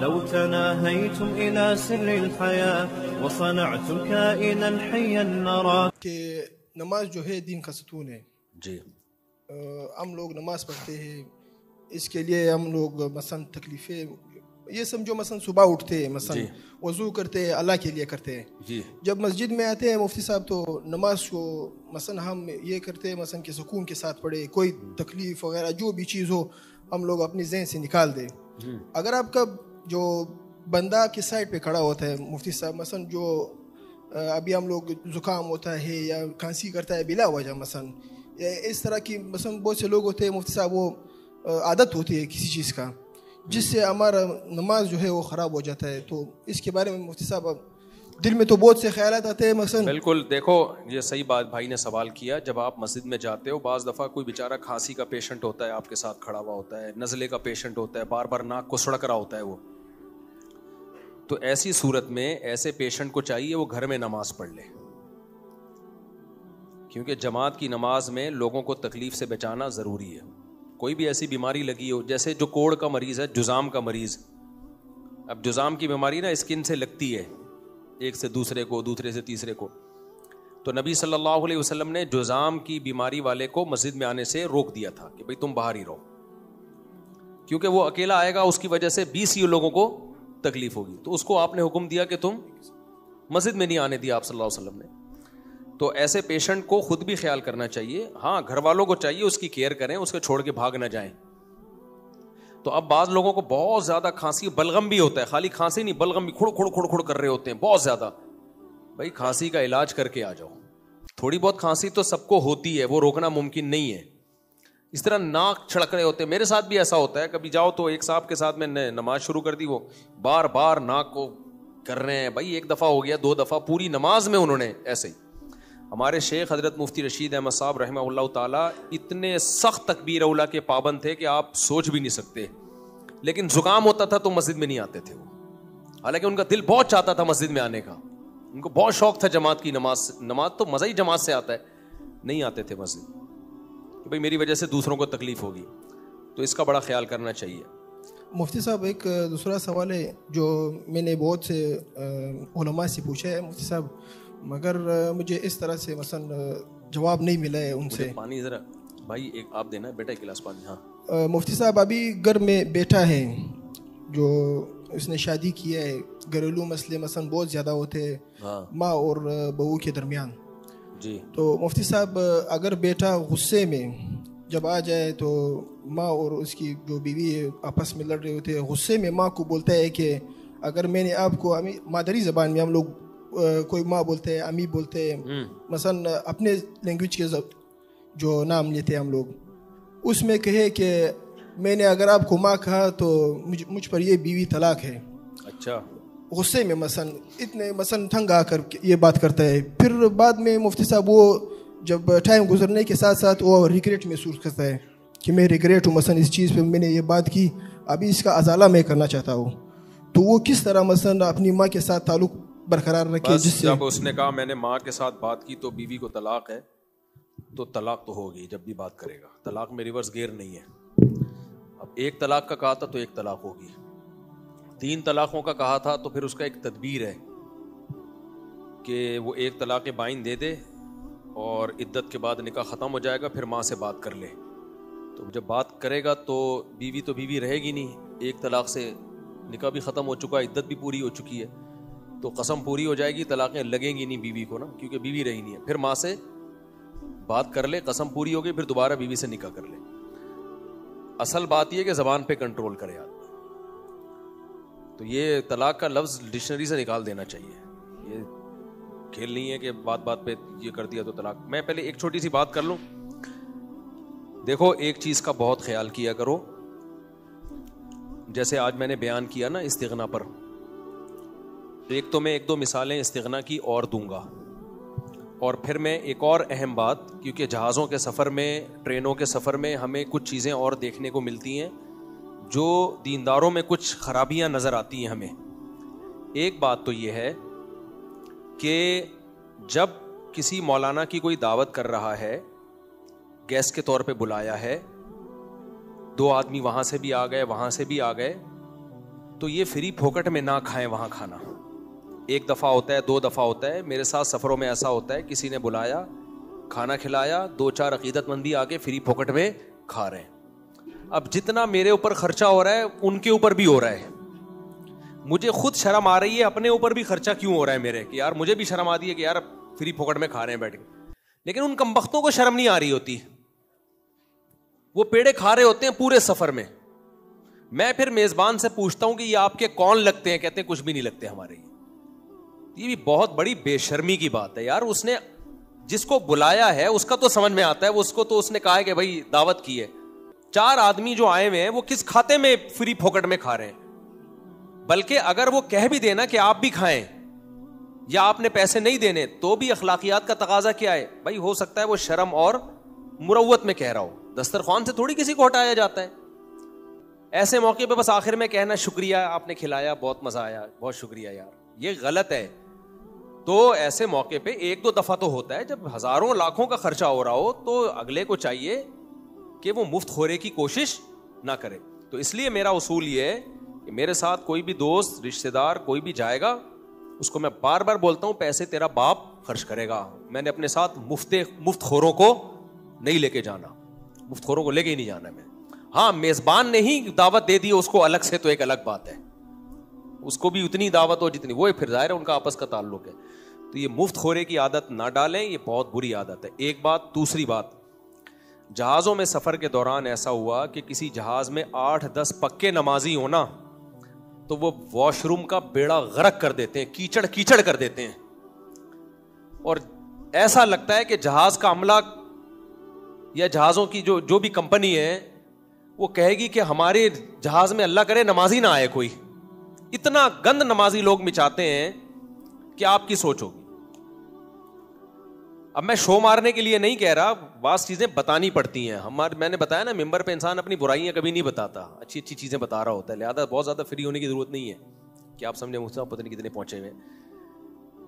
لو تناهيتم إلى سر الحياة وصنعتم كائنا حيا نرى. کہ نماز جو ہے دین کا ستون ہے. جی ہم لوگ نماز پڑھتے ہیں, اس کے لیے ہم لوگ مثلا تکلیفیں یہ سمجھو مثلا صبح اٹھتے ہیں, مثلا وضو کرتے ہیں, اللہ کے لیے کرتے ہیں. جی جب مسجد میں آتے ہیں مفتی صاحب تو نماز کو مثلا ہم یہ کرتے ہیں مثلا کہ سکون کے ساتھ پڑھے, کوئی تکلیف وغیرہ جو بھی چیز ہو ہم لوگ اپنی ذہن سے نکال دیں. اگر آپ کا جو بندہ کس سائڈ پہ کھڑا ہوتا ہے مفتی صاحب, مثلا جو ابھی ہم لوگ زکام ہوتا ہے یا کھانسی کرتا ہے بلا وجہ, مثلا اس طرح کی مثلا بہت سے لوگ ہوتے ہیں مفتی صاحب, وہ عادت ہوتی ہے کسی چیز کا جس سے ہمارا نماز جو ہے وہ خراب ہو جاتا ہے. تو اس کے بارے میں مفتی صاحب دل میں تو بہت سے خیالات آتے ہیں مثلا. بالکل, دیکھو یہ صحیح بات بھائی نے سوال کیا. جب آپ مسجد میں جاتے ہو, بعض دفعہ کوئی بیچارہ کھانسی کا پیشنٹ ہوتا ہے آپ کے ساتھ کھڑا ہوا ہوتا ہے, نزلے کا پیشنٹ ہوتا ہے, بار بار ناک کو سڑک رہا ہوتا ہے وہ, تو ایسی صورت میں ایسے پیشنٹ کو چاہیے وہ گھر میں نماز پڑھ لے, کیونکہ جماعت کی نماز میں لوگوں کو تکلیف سے بچانا ضروری ہے. کوئی بھی ایسی بیماری لگی ہو, جیسے جو کوڑ کا مریض ہے, جزام کا مریض, اب جزام کی بیماری نا اسکن سے لگتی ہے, ایک سے دوسرے کو, دوسرے سے تیسرے کو, تو نبی صلی اللہ علیہ وسلم نے جزام کی بیماری والے کو مسجد میں آنے سے روک دیا تھا کہ بھئی تم باہر ہی رہو, کیونکہ وہ اکیلا آئے گا, اس کی وجہ سے 20 لوگوں کو تکلیف ہوگی. تو اس کو آپ نے حکم دیا کہ تم مسجد میں نہیں آنے دیا آپ صلی اللہ علیہ وسلم نے. تو ایسے پیشنٹ کو خود بھی خیال کرنا چاہیے. ہاں گھر والوں کو چاہیے اس کی کیئر کریں, اس کو چھوڑ کے بھاگ نہ جائیں. تو اب بعض لوگوں کو بہت زیادہ کھانسی, بلغم بھی ہوتا ہے, خالی کھانسی نہیں بلغم بھی, کھڑ کھڑ کھڑ کھڑ کر رہے ہوتے ہیں بہت زیادہ. بھائی کھانسی کا علاج کر کے آ جاؤ. تھوڑی بہت کھانسی تو سب کو ہوتی ہے, وہ روکنا ممکن نہیں ہے. اس طرح ناک چھڑک رہے ہوتے ہیں, میرے ساتھ بھی ایسا ہوتا ہے. کبھی جاؤ تو ایک صاحب کے ساتھ میں نے نماز شروع کر دی, وہ بار بار ناک کو کر رہے ہیں. بھائی ایک دفعہ ہو گیا, 2 دفعہ, پوری نماز میں انہوں نے ایسے ہی. ہمارے شیخ حضرت مفتی رشید احمد صاحب رحمہ اللہ تعالیٰ اتنے سخت تکبیر اولیٰ کے پابند تھے کہ آپ سوچ بھی نہیں سکتے, لیکن زکام ہوتا تھا تو مسجد میں نہیں آتے تھے وہ, حالانکہ ان کا دل بہت چاہتا تھا مسجد میں آنے کا, ان کو بہت شوق تھا جماعت کی نماز تو مزہ ہی جماعت سے آتا ہے, نہیں آتے تھے مسجد کہ بھئی میری وجہ سے دوسروں کو تکلیف ہوگی. تو اس کا بڑا خیال کرنا چاہیے. مفتی صاحب ایک دوسرا سوال ہے جو میں نے بہت سے علماء سے پوچھا ہے مفتی صاحب, مگر مجھے اس طرح سے مثلا جواب نہیں ملا ہے ان سے. پانی ذرا بھائی ایک آپ دینا بیٹا, ایک گلاس پانی. ہاں مفتی صاحب ابھی گھر میں بیٹا ہے جو اس نے شادی کیا ہے, گھریلو مسئلے مثلا بہت زیادہ ہوتے ہیں ماں اور بہو کے درمیان. جی تو مفتی صاحب اگر بیٹا غصے میں جب آ جائے تو ماں اور اس کی جو بیوی ہے آپس میں لڑ رہے ہوتے ہیں, غصے میں ماں کو بولتا ہے کہ اگر میں نے آپ کو, مادری زبان میں ہم لوگ کوئی ماں بولتے ہیں, امی بولتے ہیں, مثلا اپنے لینگویج کے جو نام لیتے ہیں ہم لوگ, اس میں کہے کہ میں نے اگر آپ کو ماں کہا تو مجھ پر یہ بیوی طلاق ہے. اچھا, غصے میں مثلا اتنے مثلا تنگ آ کر یہ بات کرتا ہے. پھر بعد میں مفتی صاحب وہ جب ٹائم گزرنے کے ساتھ ساتھ وہ ریگریٹ محسوس کرتا ہے کہ میں ریگریٹ ہوں مثلا اس چیز پہ میں نے یہ بات کی, ابھی اس کا ازالہ میں کرنا چاہتا ہوں. تو وہ کس طرح مثلا اپنی ماں کے ساتھ تعلق برقرار رکھے؟ جس سے جب اس نے کہا میں نے ماں کے ساتھ بات کی تو بیوی کو طلاق ہے, تو طلاق تو ہوگی جب بھی بات کرے گا. طلاق میں ریورس گیئر نہیں ہے. اب ایک طلاق کا کہا تھا تو ایک طلاق ہوگی, 3 طلاقوں کا کہا تھا تو پھر اس کا ایک تدبیر ہے کہ وہ ایک طلاق بائن دے دے اور عدت کے بعد نکاح ختم ہو جائے گا, پھر ماں سے بات کر لے. تو جب بات کرے گا تو بیوی رہے گی نہیں, ایک طلاق سے نکاح بھی ختم ہو چکا, عدت بھی پوری ہو چکی ہے, تو قسم پوری ہو جائے گی, طلاقیں لگیں گی نہیں بیوی کو نا, کیونکہ بیوی رہی نہیں ہے. پھر ماں سے بات کر لے, قسم پوری ہو گئی, پھر دوبارہ بیوی سے نکاح کر لے. اصل بات یہ کہ زبان پہ کنٹرول کرے آدمی. تو یہ طلاق کا لفظ ڈکشنری سے نکال دینا چاہیے. یہ کھیل نہیں ہے کہ بات بات پہ یہ کر دیا تو طلاق. میں پہلے ایک چھوٹی سی بات کر لوں. دیکھو ایک چیز کا بہت خیال کیا کرو, جیسے آج میں نے بیان کیا نا استغنا پر, ایک تو میں 1-2 مثالیں استغنا کی اور دوں گا, اور پھر میں ایک اور اہم بات, کیونکہ جہازوں کے سفر میں, ٹرینوں کے سفر میں ہمیں کچھ چیزیں اور دیکھنے کو ملتی ہیں جو دینداروں میں کچھ خرابیاں نظر آتی ہیں ہمیں. ایک بات تو یہ ہے کہ جب کسی مولانا کی کوئی دعوت کر رہا ہے, گیسٹ کے طور پہ بلایا ہے, 2 آدمی وہاں سے بھی آ گئے وہاں سے بھی آ گئے, تو یہ فری پھوکٹ میں نہ کھائیں وہاں کھانا. ایک دفعہ ہوتا ہے, 2 دفعہ ہوتا ہے. میرے ساتھ سفروں میں ایسا ہوتا ہے, کسی نے بلایا, کھانا کھلایا, 2-4 عقیدت مندی آ کے فری پھوکٹ میں کھا رہے ہیں. اب جتنا میرے اوپر خرچہ ہو رہا ہے ان کے اوپر بھی ہو رہا ہے. مجھے خود شرم آ رہی ہے اپنے اوپر بھی خرچہ کیوں ہو رہا ہے میرے, کہ یار مجھے بھی شرم آتی ہے کہ یار فری پھوکٹ میں کھا رہے ہیں بیٹھ کے. لیکن ان کمبختوں کو شرم نہیں آ رہی ہوتی, وہ پیڑے کھا رہے ہوتے ہیں پورے سفر میں. میں پھر میزبان سے پوچھتا ہوں کہ یہ آپ کے کون لگتے ہیں, کہتے ہیں کچھ بھی نہیں لگتے ہمارے. یہ بھی بہت بڑی بے شرمی کی بات ہے یار. اس نے جس کو بلایا ہے اس کا تو سمجھ میں آتا ہے, اس کو تو اس نے کہا ہے کہ بھائی دعوت کی ہے. 4 آدمی جو آئے ہوئے ہیں وہ کس کھاتے میں فری پھوکٹ میں کھا رہے ہیں. بلکہ اگر وہ کہہ بھی دینا کہ آپ بھی کھائیں یا آپ نے پیسے نہیں دینے, تو بھی اخلاقیات کا تقاضا کیا ہے بھائی. ہو سکتا ہے وہ شرم اور مروت میں کہہ رہا ہو, دسترخوان سے تھوڑی کسی کو ہٹایا جاتا ہے. ایسے موقع پہ بس آخر میں کہنا شکریہ آپ نے کھلایا, بہت مزہ آیا, بہت شکریہ یار, یہ غلط ہے. تو ایسے موقع پہ 1-2 دفعہ تو ہوتا ہے, جب ہزاروں لاکھوں کا خرچہ ہو رہا ہو تو اگلے کو چاہیے کہ وہ مفت خورے کی کوشش نہ کرے. تو اس لیے میرا اصول یہ ہے کہ میرے ساتھ کوئی بھی دوست, رشتہ دار کوئی بھی جائے گا, اس کو میں بار بار بولتا ہوں پیسے تیرا باپ خرچ کرے گا. میں نے اپنے ساتھ مفت خوروں کو نہیں لے کے جانا, مفت خوروں کو لے کے ہی نہیں جانا میں. ہاں میزبان نے ہی دعوت دے دی اس کو الگ سے, تو ایک الگ بات ہے, اس کو بھی اتنی دعوت ہو جتنی وہ, پھر ظاہر ہے ان کا آپس کا تعلق ہے. تو یہ مفت خورے کی عادت نہ ڈالیں, یہ بہت بری عادت ہے. ایک بات. دوسری بات, جہازوں میں سفر کے دوران ایسا ہوا کہ کسی جہاز میں 8-10 پکے نمازی ہونا تو وہ واش روم کا بیڑا غرق کر دیتے ہیں, کیچڑ کر دیتے ہیں. اور ایسا لگتا ہے کہ جہاز کا عملہ یا جہازوں کی جو بھی کمپنی ہے وہ کہے گی کہ ہمارے جہاز میں اللہ کرے نمازی نہ آئے کوئی. اتنا گند نمازی لوگ مچاتے ہیں کہ آپ کی سوچ ہوگی. اب میں شو مارنے کے لیے نہیں کہہ رہا, بعض چیزیں بتانی پڑتی ہیں. میں نے بتایا نا, ممبر پہ انسان اپنی برائیاں کبھی نہیں بتاتا, اچھی چیزیں بتا رہا ہوتا ہے. لہٰذا بہت زیادہ فری ہونے کی ضرورت نہیں ہے کہ آپ سمجھیں مجھ سے پتہ نہیں کتنے پہنچے ہوئے.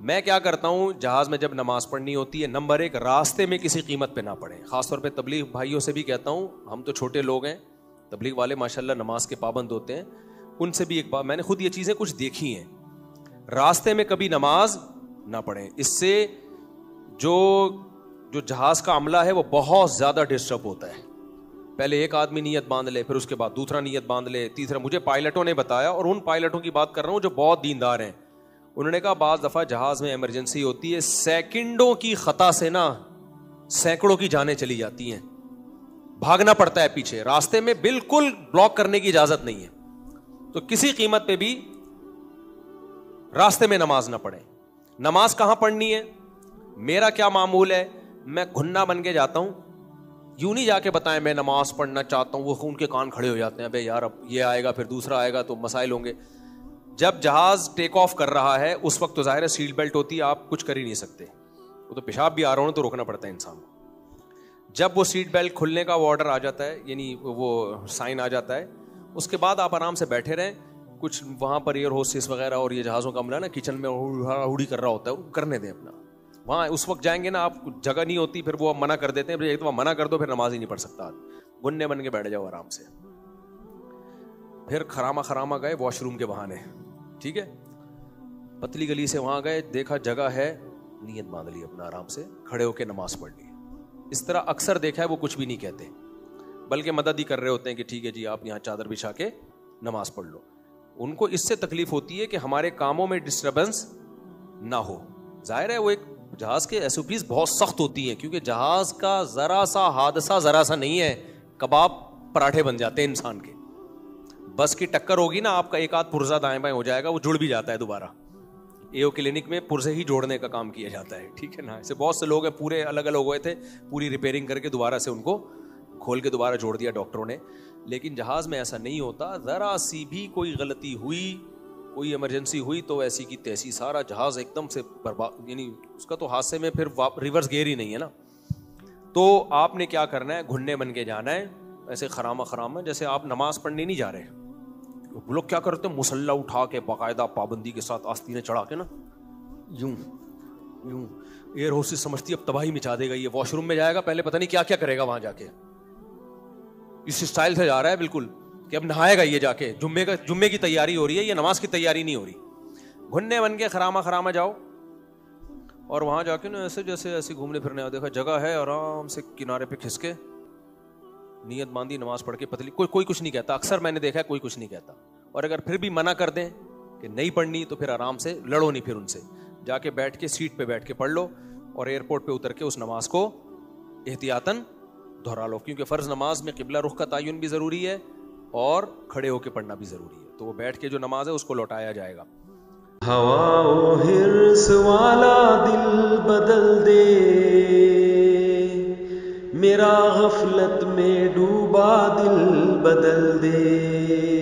میں کیا کرتا ہوں, جہاز میں جب نماز پڑھنی ہوتی ہے, نمبر 1 راستے میں کسی قیمت پہ نہ پڑھیں. خاص طور پہ تبلیغ بھائیوں سے بھی کہتا ہوں, ہم تو چھوٹے لوگ ہیں, تبلیغ والے ماشاءاللہ نماز کے پابند ہوتے ہیں, ان سے بھی ایک بات, میں نے خود یہ چیزیں کچھ دیکھی ہیں. راستے میں کبھی نماز نہ پڑھیں, اس سے جو جہاز کا عملہ ہے وہ بہت زیادہ ڈسٹرب ہوتا ہے. پہلے ایک آدمی نیت باندھ لے, پھر اس کے بعد دوسرا نیت باندھ لے, تیسرا. مجھے پائلٹوں نے بتایا, اور ان پائلٹوں کی بات کر رہا ہوں جو بہت دیندار ہیں, انہوں نے کہا بعض دفعہ جہاز میں ایمرجنسی ہوتی ہے, سیکنڈوں کی خطا سے نا سینکڑوں کی جانیں چلی جاتی ہیں, بھاگنا پڑتا ہے پیچھے. راستے میں بالکل بلاک کرنے کی اجازت نہیں ہے, تو کسی قیمت پہ بھی راستے میں نماز نہ پڑھیں. نماز کہاں پڑھنی ہے؟ میرا کیا معمول ہے, میں گھننا بن کے جاتا ہوں, یوں نہیں جا کے بتائیں میں نماز پڑھنا چاہتا ہوں, وہ خون کے کان کھڑے ہو جاتے ہیں, بھائی یار اب یہ آئے گا پھر دوسرا آئے گا تو مسائل ہوں گے. جب جہاز ٹیک آف کر رہا ہے اس وقت تو ظاہر ہے سیٹ بیلٹ ہوتی ہے, آپ کچھ کر ہی نہیں سکتے, وہ تو پیشاب بھی آ رہا ہوں تو روکنا پڑتا ہے انسان کو. جب وہ سیٹ بیلٹ کھلنے کا وہ آرڈر آ جاتا ہے, یعنی وہ سائن آ جاتا ہے, اس کے بعد آپ آرام سے بیٹھے رہیں. کچھ وہاں پر ایئر ہوسٹس وغیرہ اور یہ جہازوں کا عملہ نا کچن میں اڑی کر رہا ہوتا ہے, کرنے دیں اپنا. وہاں اس وقت جائیں گے نا, آپ جگہ نہیں ہوتی, پھر وہ منع کر دیتے ہیں, ایک دفعہ منع کر دو پھر نماز ہی نہیں پڑھ سکتا. گننے بن کے بیٹھ جاؤ آرام سے. پھر خراما گئے واش روم کے بہانے, ٹھیک ہے, پتلی گلی سے وہاں گئے, دیکھا جگہ ہے, نیت باندھ لی اپنا, آرام سے کھڑے ہو کے نماز پڑھ لی. اس طرح اکثر دیکھا ہے وہ کچھ بھی نہیں کہتے, بلکہ مدد ہی کر رہے ہوتے ہیں کہ ٹھیک ہے جی آپ یہاں چادر بچھا کے نماز پڑھ لو. ان کو اس سے تکلیف ہوتی ہے کہ ہمارے کاموں میں ڈسٹربنس نہ ہو. ظاہر ہے وہ ایک جہاز کے SOPs بہت سخت ہوتی ہیں, کیونکہ جہاز کا ذرا سا حادثہ ذرا سا نہیں ہے, کباب پراٹھے بن جاتے ہیں انسان کے. بس کی ٹکر ہوگی نا, آپ کا ایک آدھ پرزہ دائیں بائیں ہو جائے گا, وہ جڑ بھی جاتا ہے دوبارہ. AO کلینک میں پرزے ہی جوڑنے کا کام کیا جاتا ہے, ٹھیک ہے نا. ایسے بہت سے لوگ ہیں پورے الگ الگ ہوئے تھے, پوری ریپیئرنگ کر کے دوبارہ سے ان کو کھول کے دوبارہ جوڑ دیا ڈاکٹروں نے. لیکن جہاز میں ایسا نہیں ہوتا, ذرا سی بھی کوئی غلطی ہوئی, کوئی ایمرجنسی ہوئی تو ایسی کی تیسی سارا جہاز ایک دم سے برباد, یعنی اس کا تو حادثے میں پھر ریورس گیئر ہی نہیں ہے نا. تو آپ نے کیا کرنا ہے, گھننے بن کے جانا ہے, ایسے خراما جیسے آپ نماز پڑھنے نہیں جا رہے. وہ لوگ کیا کرتے ہیں, مسلح اٹھا کے باقاعدہ پابندی کے ساتھ آستینیں چڑھا کے نا یوں ایئر ہوسٹس سمجھتی اب تباہی مچا دے گا, یہ واش روم میں جائے گا پہلے پتہ نہیں کیا کیا کرے گا وہاں جا کے, اس اسٹائل سے جا رہا ہے بالکل. کہ اب نہائے گا یہ جا کے, جمعے کی تیاری ہو رہی ہے, یہ نماز کی تیاری نہیں ہو رہی. گھننے بن کے خرامہ جاؤ اور وہاں جا کے نا ایسے جیسے ایسے گھومنے پھرنے آؤ, دیکھا جگہ ہے, آرام سے کنارے پہ کھس کے نیت باندھی, نماز پڑھ کے پتلی, کوئی کچھ نہیں کہتا. اکثر میں نے دیکھا ہے کوئی کچھ نہیں کہتا. اور اگر پھر بھی منع کر دیں کہ نہیں پڑھنی تو پھر آرام سے لڑو نہیں, پھر ان سے جا کے بیٹھ کے سیٹ پہ بیٹھ کے پڑھ لو اور ایئرپورٹ پہ اتر کے اس نماز کو احتیاطاً دہرا لو, کیونکہ فرض نماز میں قبلہ رخ کا تعین بھی ضروری ہے اور کھڑے ہو کے پڑھنا بھی ضروری ہے. تو وہ بیٹھ کے جو نماز ہے اس کو لوٹایا جائے گا. ہوا و حرص والا دل بدل دے, میرا غفلت میں ڈوبا دل بدل دے.